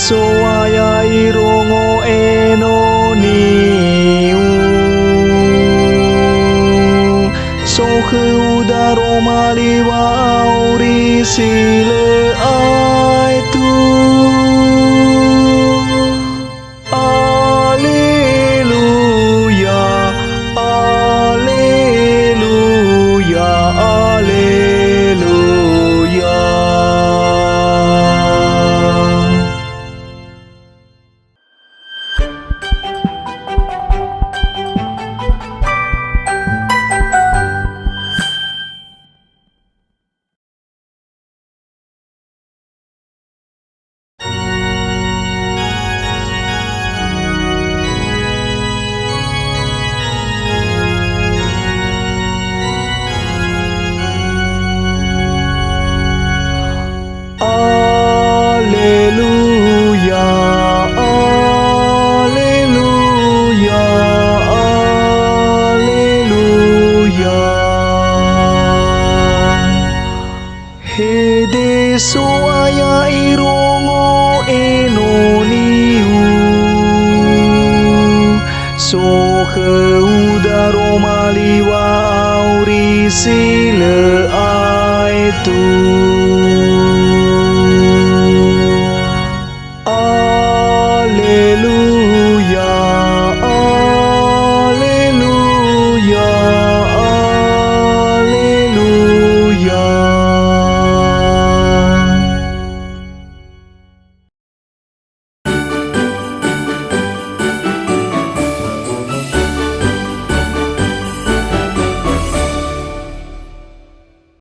soaya irongo eno niu sohe udaro maliwa auri sile aitu Alleluia Alleluia Alleluia Alleluia, Alleluia, Alleluia. Hede soaya irongo enoniu, sohe udaro maliwa auri sile aitu.